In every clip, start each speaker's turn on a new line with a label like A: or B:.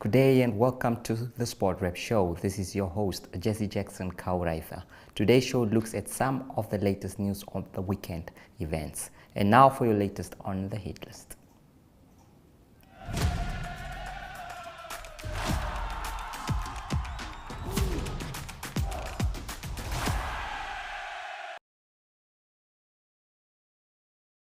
A: Good day and welcome to the Sport Rep Show. This is your host, Jesse Jackson Kauraitha. Today's show looks at some of the latest news on the weekend events. And now for your latest on the hit list.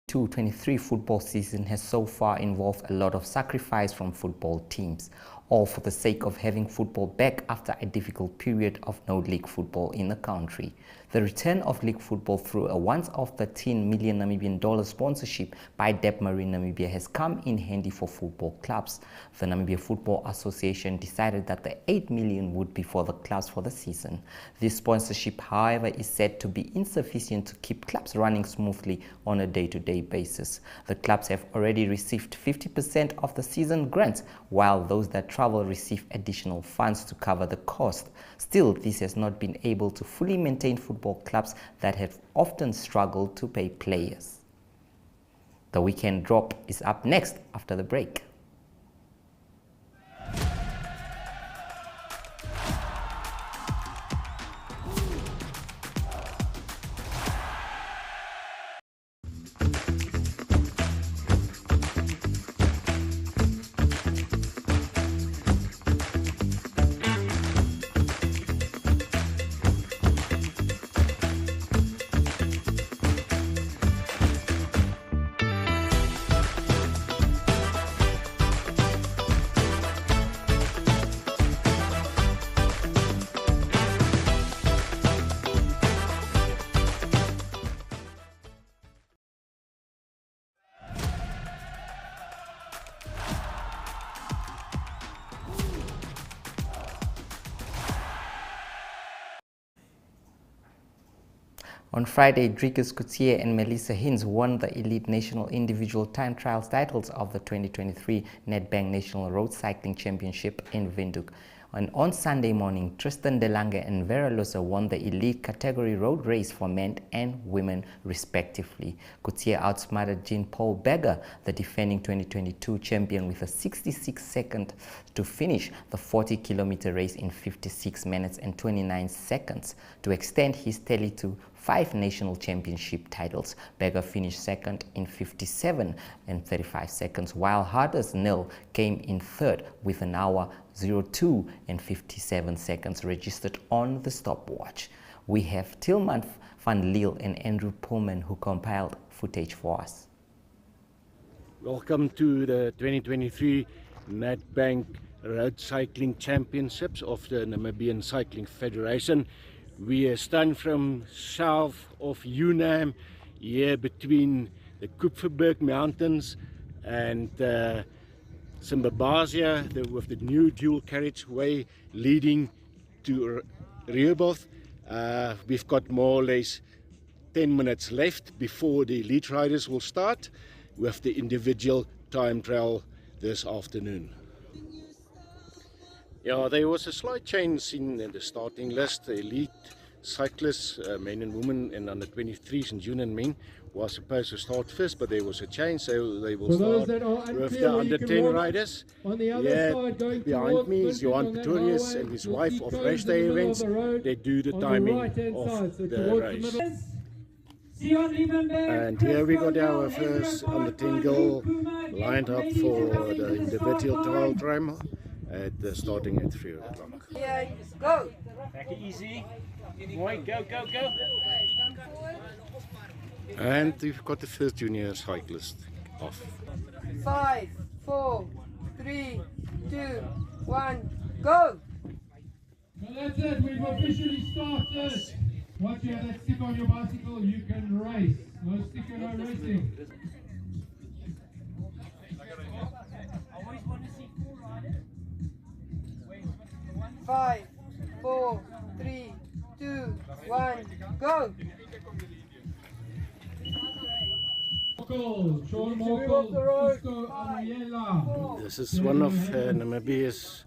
A: The 2023 football season has so far involved a lot of sacrifice from football teams, all for the sake of having football back after a difficult period of no league football in the country. The return of league football through a once-off $13 million Namibian sponsorship by Debmarine Namibia has come in handy for football clubs. The Namibia Football Association decided that the $8 million would be for the clubs for the season. This sponsorship, however, is said to be insufficient to keep clubs running smoothly on a day-to-day basis. The clubs have already received 50% of the season grants, while those that travel receive additional funds to cover the cost. Still, this has not been able to fully maintain football clubs that have often struggled to pay players. The weekend drop is up next after the break. On Friday, Drikus, Coetzee and Hinz won the elite national individual time trials titles of the 2023 Nedbank National Road Cycling Championship in Windhoek. And on Sunday morning, Tristan DeLange and Vera Losa won the elite category road race for men and women respectively. Coetzee outsmarted Jean-Paul Berger, the defending 2022 champion, with a 66-second to finish the 40-kilometer race in 56 minutes and 29 seconds to extend his tally to 5 national championship titles. Berger finished second in 57 and 35 seconds, while Harders Nil came in third with an hour 02 and 57 seconds registered on the stopwatch. We have Tilman van Liel and Andrew Pullman who compiled footage for us.
B: Welcome to the 2023 Nedbank Road Cycling Championships of the Namibian Cycling Federation. We stand from south of Unam, here between the Kupferberg Mountains and Simbabazia, with the new dual carriageway leading to Rehoboth. We've got more or less 10 minutes left before the elite riders will start with the individual time trial this afternoon. Yeah, there was a slight change in the starting list. The elite cyclists, men and women, and under 23s and junior men, was supposed to start first, but there was a change, so they will start with the under 10 riders.
C: On the other side, going
B: behind me is Johan Pretorius and his wife of race day events. They do the timing of the race. And here we got our first under 10 girl lined up for the individual trial time at starting at 3 o'clock.
D: Yeah, go!
E: Back it easy. Boy, go, go, go.
B: And we've got the first junior cyclist off.
D: 5, 4, 3, 2, 1, go!
C: So that's it, we've officially started. Once you have that stick on your bicycle, you can race. No sticker, no racing.
D: Five, 4, 3, 2, 1, go!
B: This is one of Namibia's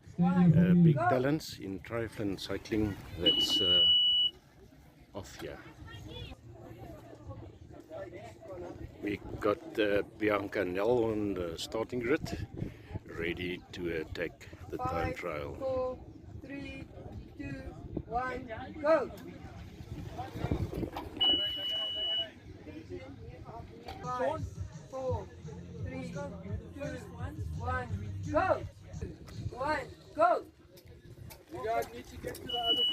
B: big talents in triathlon cycling that's off here. We got Bianca Nel on the starting grid, ready to attack. the time trial.
D: 4, 3, 2, 1, go! 5, 4, 3, 2, 1, go! 1, go!
C: You guys need to get to the other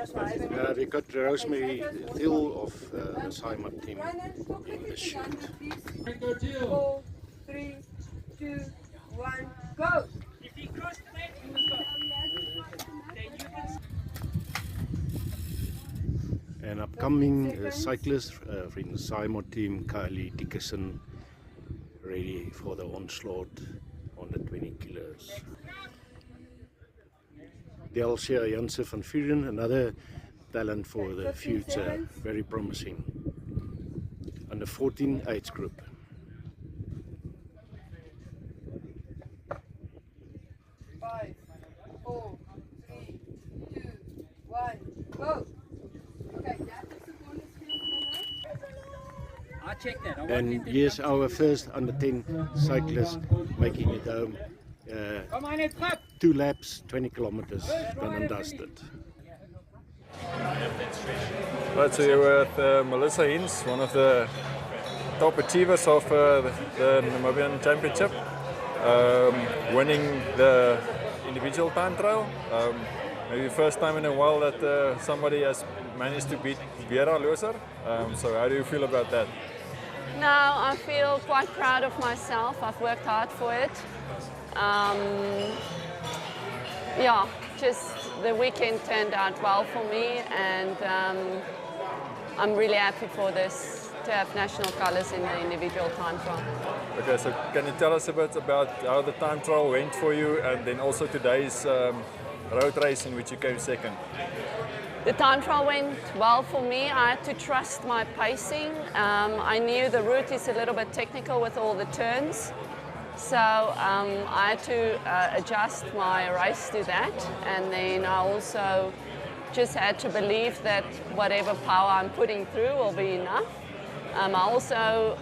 C: side of the road.
B: We got Rosemary Hill of the Simon team in the shoot.
D: 4, 3, 2, 1, go!
E: If he crossed the net, he was gone. Then you can...
B: An upcoming cyclist from the Simon team, Kylie Dickerson, ready for the onslaught on the 20 kilos. Delcia Janse van Vuren, another talent for the future, very promising. Under 14 age group.
D: 5, 4, 3, 2, 1, go! Okay, that is the bonus field,
E: I'll check that. I won't
B: And
E: let them
B: yes,
E: come.
B: our first under 10 cyclist making it home.
E: Come on, it's up.
B: 2 laps, 20 kilometers, done and dusted.
F: Right, so you're with Melissa Hinz, one of the top achievers of the Namibian Championship, winning the individual time trial. Maybe first time in a while that somebody has managed to beat Vera Loser. So how do you feel about that?
G: Now I feel quite proud of myself. I've worked hard for it. Yeah, just the weekend turned out well for me, and I'm really happy for this to have national colours in the individual time trial.
F: Okay, so can you tell us a bit about how the time trial went for you, and then also today's road race in which you came second?
G: The time trial went well for me. I had to trust my pacing. I knew the route is a little bit technical with all the turns. So I had to adjust my race to that, and then I also just had to believe that whatever power I'm putting through will be enough. I also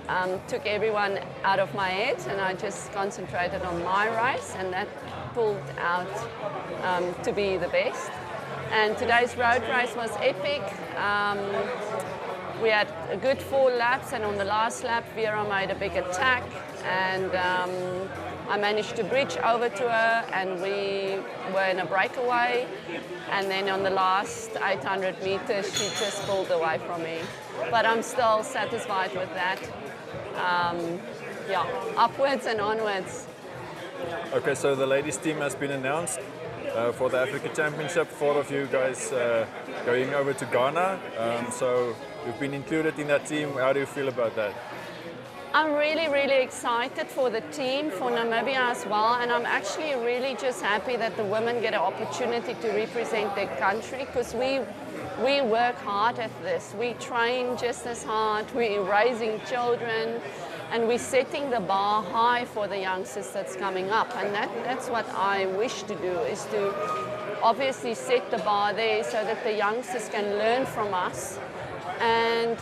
G: took everyone out of my head, and I just concentrated on my race, and that pulled out to be the best. And today's road race was epic. We had a good 4 laps, and on the last lap Vera made a big attack, and I managed to bridge over to her, and we were in a breakaway, and then on the last 800 meters she just pulled away from me. But I'm still satisfied with that. Yeah, upwards and onwards.
F: Okay, so the ladies team has been announced for the Africa Championship. 4 of you guys going over to Ghana. So you've been included in that team. How do you feel about that?
G: I'm really, really excited for the team, for Namibia as well, and I'm actually really just happy that the women get an opportunity to represent their country, because we work hard at this. We train just as hard, we're raising children, and we're setting the bar high for the youngsters that's coming up, and that's what I wish to do, is to obviously set the bar there so that the youngsters can learn from us. And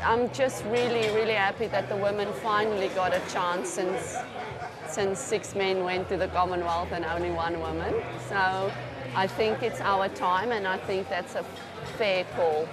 G: I'm just really, really happy that the women finally got a chance since 6 men went to the Commonwealth and only 1 woman. So I think it's our time, and I think that's a fair call.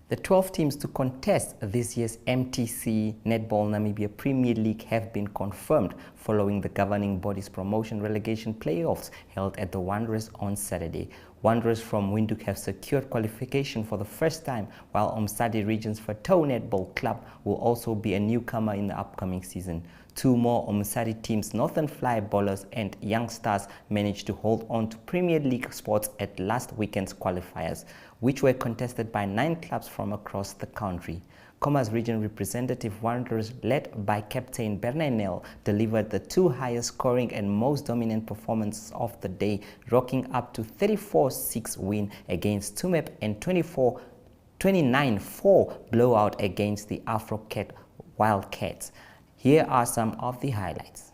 A: The 12 teams to contest this year's MTC Netball Namibia Premier League have been confirmed following the governing body's promotion relegation playoffs held at the Wanderers on Saturday. Wanderers from Windhoek have secured qualification for the first time, while Umsadi Region's Fatou Netball Club will also be a newcomer in the upcoming season. 2 more Umsadi teams, Northern Fly Bowlers and Young Stars, managed to hold on to Premier League spots at last weekend's qualifiers, which were contested by 9 clubs from across the country. Comas Region representative Wanderers, led by captain Bernanel, delivered the 2 highest scoring and most dominant performances of the day, rocking up to 34-6 win against Tumep and 29-4 blowout against the Afrocat Wildcats. Here are some of the highlights.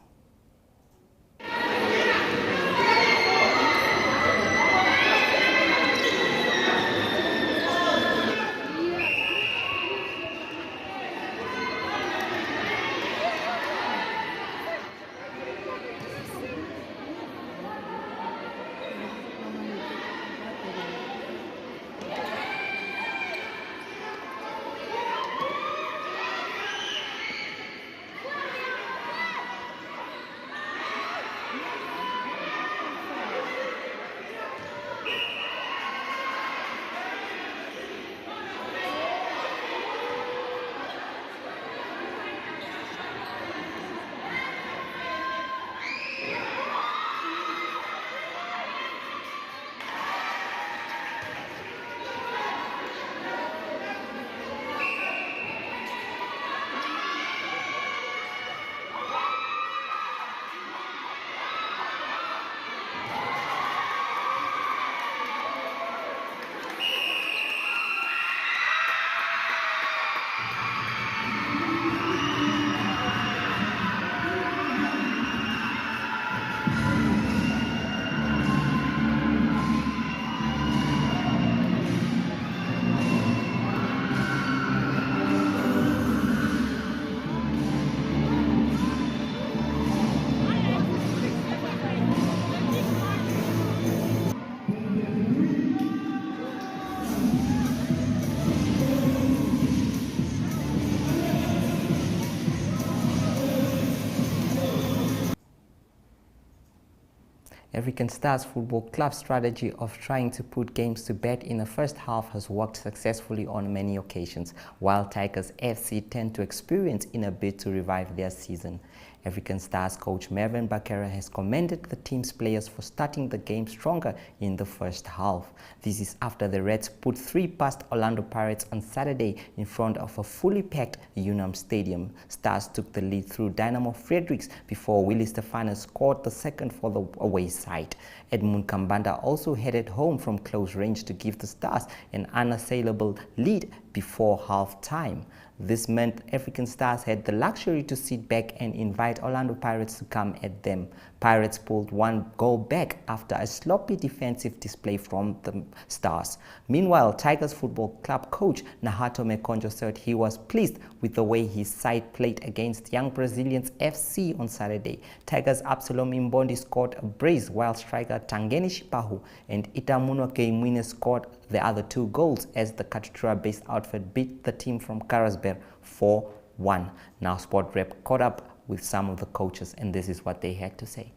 A: African Stars Football Club's strategy of trying to put games to bed in the first half has worked successfully on many occasions, while Tigers FC tend to experience in a bid to revive their season. African Stars coach Mervin Bakera has commended the team's players for starting the game stronger in the first half. This is after the Reds put 3 past Orlando Pirates on Saturday in front of a fully packed Unam Stadium. Stars took the lead through Dynamo Fredericks before Willie Stefano scored the second for the away side. Edmund Kambanda also headed home from close range to give the Stars an unassailable lead before half-time. This meant African Stars had the luxury to sit back and invite Orlando Pirates to come at them. Pirates pulled 1 goal back after a sloppy defensive display from the Stars. Meanwhile, Tigers Football Club coach Nahato Mekonjo said he was pleased with the way his side played against Young Brazilians FC on Saturday. Tigers Absalom Imbondi scored a brace, while striker Tangeni Shipahu and Itamuno Keimwine scored the other 2 goals as the Katutura-based outfit beat the team from Karasburg 4-1. Now Sport Rep caught up with some of the coaches, and this is what they had to say.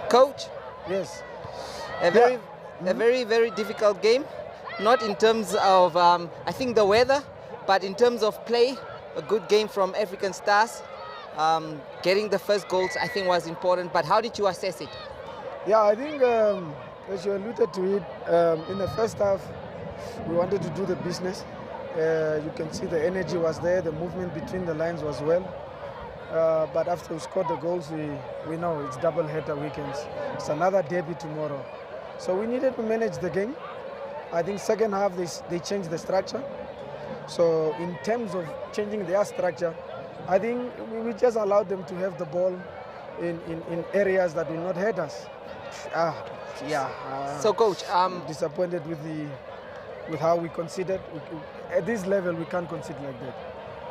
H: Coach,
I: Yes.
H: a very difficult game. Not in terms of I think the weather, but in terms of play, a good game from African Stars. Getting the first goals I think was important. But how did you assess it?
I: Yeah, I think as you alluded to it, in the first half, we wanted to do the business. You can see the energy was there, the movement between the lines was well. But after we scored the goals, we know it's double-header weekends. It's another derby tomorrow. So we needed to manage the game. I think second half, they changed the structure. So in terms of changing their structure, I think we just allowed them to have the ball in areas that will not hurt us.
H: So coach,
I: disappointed with how we conceded. At this level, we can't concede like that.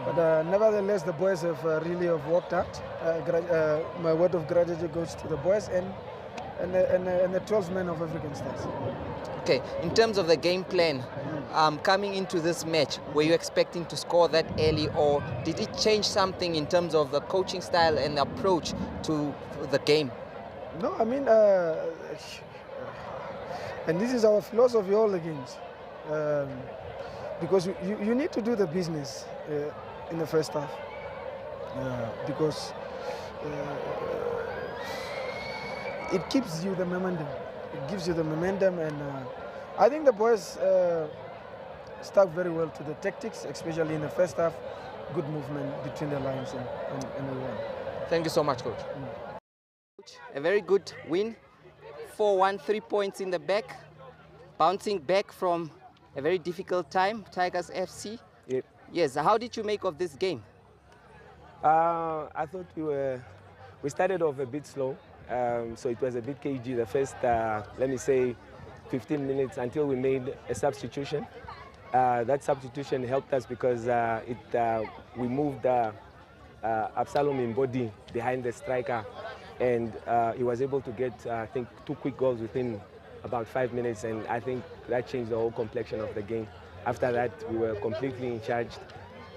I: But nevertheless, the boys have really worked hard. My word of gratitude goes to the boys and the 12 men of African Stars.
H: Okay, in terms of the game plan, coming into this match, were you expecting to score that early, or did it change something in terms of the coaching style and approach to the game?
I: No, I mean, and this is our philosophy all the games. Because you need to do the business in the first half. Because it gives you the momentum. It gives you the momentum, and I think the boys stuck very well to the tactics, especially in the first half. Good movement between the lines, and we won.
H: Thank you so much, coach. A very good win, 4-1, 3 points in the back, bouncing back from a very difficult time, Tigers FC.
J: Yep.
H: Yes, how did you make of this game?
J: I thought we started off a bit slow, so it was a bit cagey the first, let me say, 15 minutes until we made a substitution. That substitution helped us because we moved Absalom in body behind the striker, and he was able to get, I think, 2 quick goals within about 5 minutes, and I think that changed the whole complexion of the game. After that, we were completely in charge.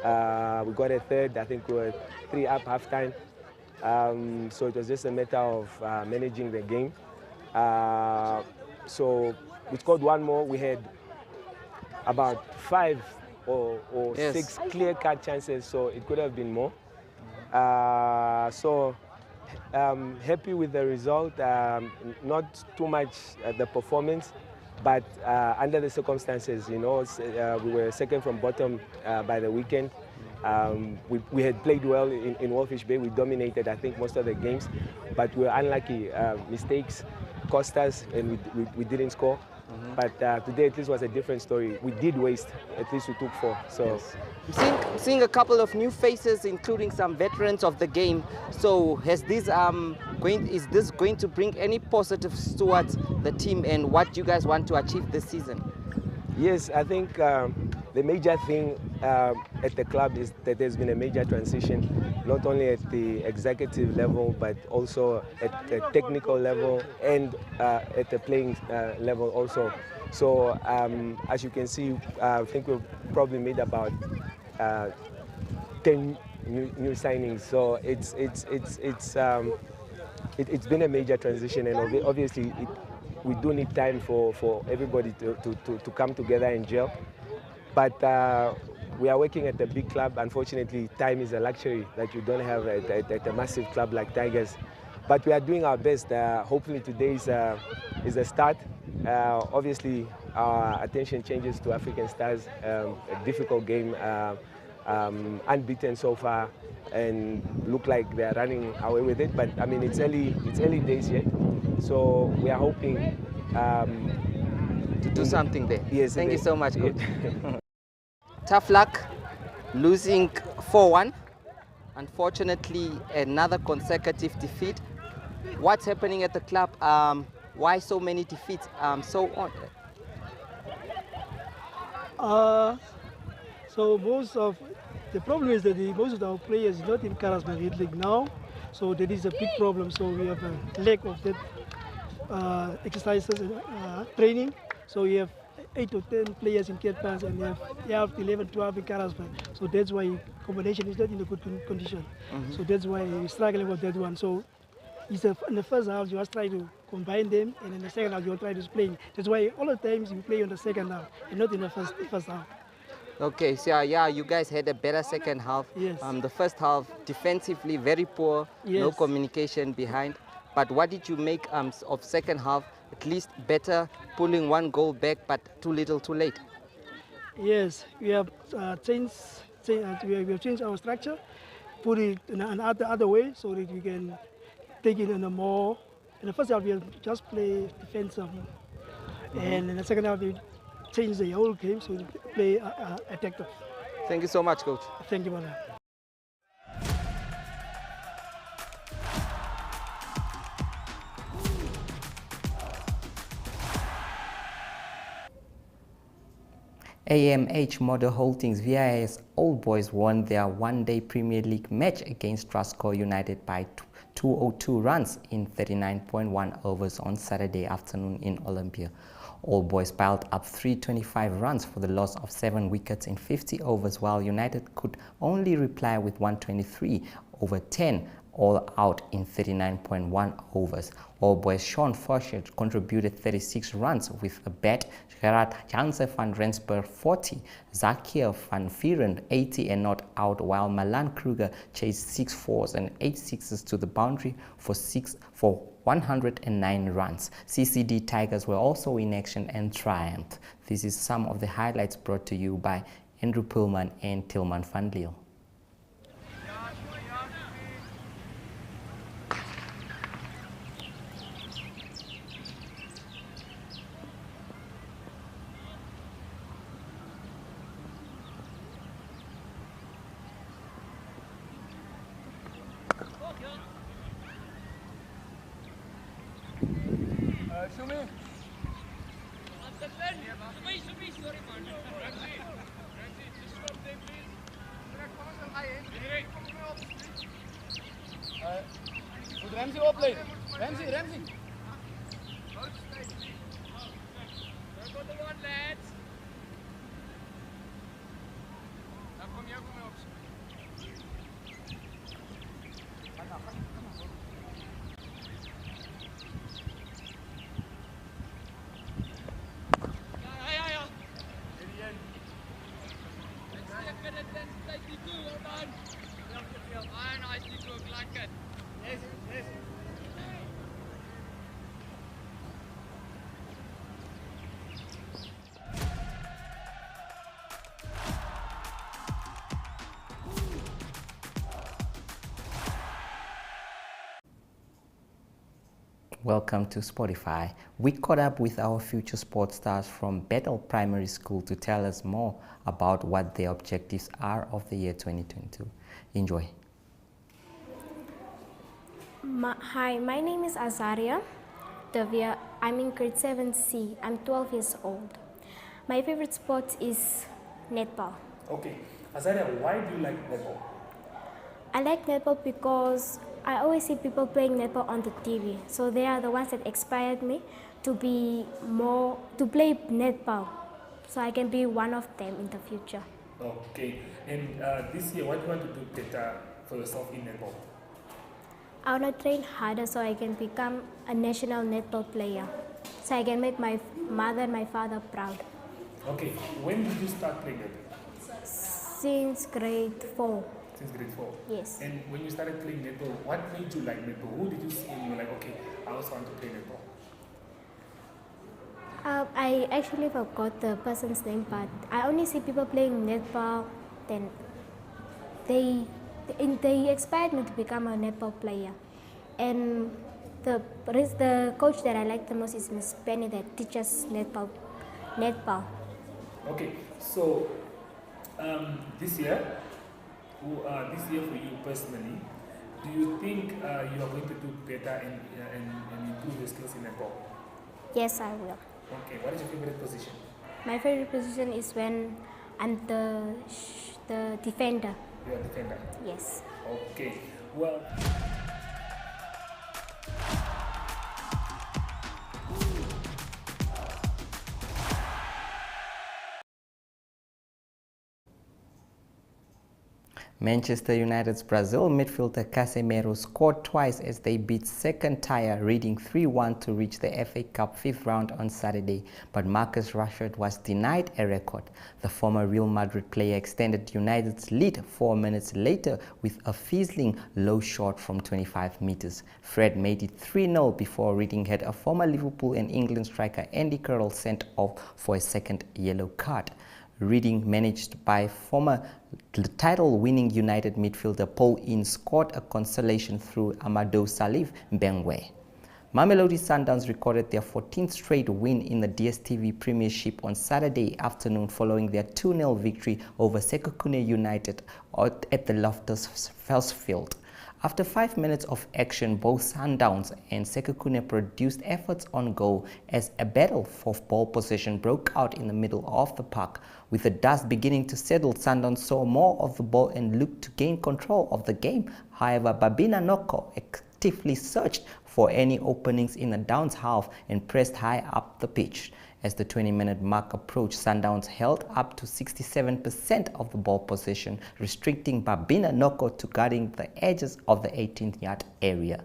J: We got a third. I think we were 3 up halftime. So it was just a matter of managing the game. So we scored 1 more. We had about 5 or 6 clear-cut chances, so it could have been more. So happy with the result. Not too much the performance, but under the circumstances, you know, we were second from bottom by the weekend. We had played well in Walfish Bay. We dominated, I think, most of the games, but we were unlucky. Mistakes cost us, and we didn't score. But today at least was a different story. We did waste, at least we took 4. So
H: I'm seeing a couple of new faces, including some veterans of the game. So has this is this going to bring any positives towards the team and what you guys want to achieve this season?
J: Yes, I think the major thing at the club is that there's been a major transition, not only at the executive level, but also at the technical level and at the playing level also. So as you can see, I think we've probably made about 10 new signings. So it's been a major transition, and obviously we do need time for everybody to come together and gel. But we are working at a big club. Unfortunately, time is a luxury that you don't have at a massive club like Tigers. But we are doing our best. Hopefully today is a start. Obviously, our attention changes to African Stars. A difficult game, unbeaten so far, and look like they are running away with it. But I mean, it's early days yet. So we are hoping
H: to do something there.
J: Yes.
H: Thank you so much, Coach. Tough luck, losing 4-1. Unfortunately, another consecutive defeat. What's happening at the club? Why so many defeats? So on.
K: So most of the problem is that most of our players not in Karasburg League now. So that is a big problem. So we have a lack of that exercises and training. So we have 8 or 10 players in Cape and they have 11, 12 in Karasburg. So that's why combination is not in a good condition. So that's why we're struggling with that one. So it's in the first half, you just try to combine them, and in the second half, you try to play. That's why all the times you play on the second half and not in the first half. Okay,
H: so yeah, you guys had a better second half.
K: Yes.
H: The first half, defensively very poor,
K: yes.
H: No communication behind. But what did you make of second half? At least better, pulling 1 goal back, but too little, too late.
K: Yes, we have changed our structure, put it in another way so that we can take it in a more. In the first half, we just play defensive, and in the second half, we change the whole game so we play attactive.
H: Thank you so much, Coach.
K: Thank you, brother.
A: AMH Model Holdings VIS Old Boys won their one-day Premier League match against Strasco United by 202 runs in 39.1 overs on Saturday afternoon in Olympia. Old Boys piled up 325 runs for the loss of 7 wickets in 50 overs, while United could only reply with 123 over 10 all out in 39.1 overs. Old Boys Sean Forshett contributed 36 runs with a bat, Gerard Janse van Rensburg 40, Zakier van Vieren 80 and not out, while Malan Kruger chased 6 fours and 8 sixes to the boundary for 109 runs. CCD Tigers were also in action and triumphed. This is some of the highlights brought to you by Andrew Pillman and Tilman van Liel.
L: Show me. Moet Ramsey opleiden. Ramsey.
A: Welcome to Spotify. We caught up with our future sports stars from Bethel Primary School to tell us more about what their objectives are of the year 2022. Enjoy.
M: Hi, my name is Azaria Davia. I'm in grade 7C. I'm 12 years old. My favorite sport is netball.
N: Okay. Azaria, why do you like netball?
M: I like netball because I always see people playing netball on the TV. So they are the ones that inspired me to play netball. So I can be one of them in the future.
N: Okay. And this year, what do you want to do better for yourself in netball?
M: I want to train harder so I can become a national netball player. So I can make my mother and my father proud.
N: Okay. When did you start playing netball?
M: Since grade 4.
N: Since grade 4?
M: Yes.
N: And when you started playing netball, what made you like netball? Who did you see and you were like, okay, I also want to play netball?
M: I actually forgot the person's name, but I only see people playing netball. Then they inspired me to become a netball player. And the coach that I like the most is Miss Penny that teaches netball.
N: Okay, so this year for you personally, do you think you are going to do better and improve your skills in netball?
M: Yes, I will.
N: Okay, what is your favorite position?
M: My favorite position is when I'm the defender.
N: You are a defender?
M: Yes.
N: Okay, well...
A: Manchester United's Brazil midfielder Casemiro scored twice as they beat second tier Reading 3-1 to reach the FA Cup 5th round on Saturday, but Marcus Rashford was denied a record. The former Real Madrid player extended United's lead 4 minutes later with a fizzling low shot from 25 meters. Fred made it 3-0 before Reading had a former Liverpool and England striker Andy Carroll sent off for a second yellow card. Reading, managed by former title-winning United midfielder Paul Ince, scored a consolation through Amadou Salif Mbengwe. Mamelodi Sundowns recorded their 14th straight win in the DStv Premiership on Saturday afternoon following their 2-0 victory over Sekhukhune United at the Loftus Versfeld. After 5 minutes of action, both Sundowns and Sekhukhune produced efforts on goal as a battle for ball possession broke out in the middle of the park. With the dust beginning to settle, Sundowns saw more of the ball and looked to gain control of the game. However, Babina Noko actively searched for any openings in the Downs half and pressed high up the pitch. As the 20-minute mark approached, Sundowns held up to 67% of the ball possession, restricting Babina Noko to guarding the edges of the 18th-yard area.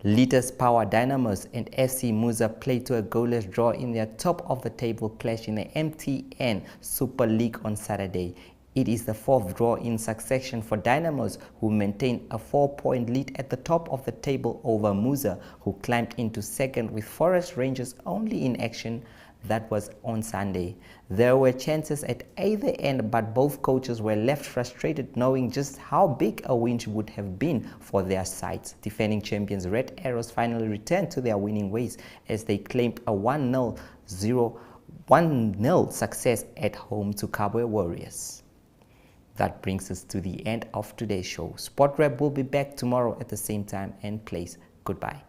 A: Leaders Power Dynamos and FC Muza played to a goalless draw in their top-of-the-table clash in the MTN Super League on Saturday. It is the 4th draw in succession for Dynamos, who maintain a 4-point lead at the top of the table over Muza, who climbed into second with Forest Rangers only in action. That was on Sunday. There were chances at either end, but both coaches were left frustrated knowing just how big a win would have been for their sides. Defending champions Red Arrows finally returned to their winning ways as they claimed a 1-0 success at home to Kabwe Warriors. That brings us to the end of today's show. Sport Rep will be back tomorrow at the same time and place. Goodbye.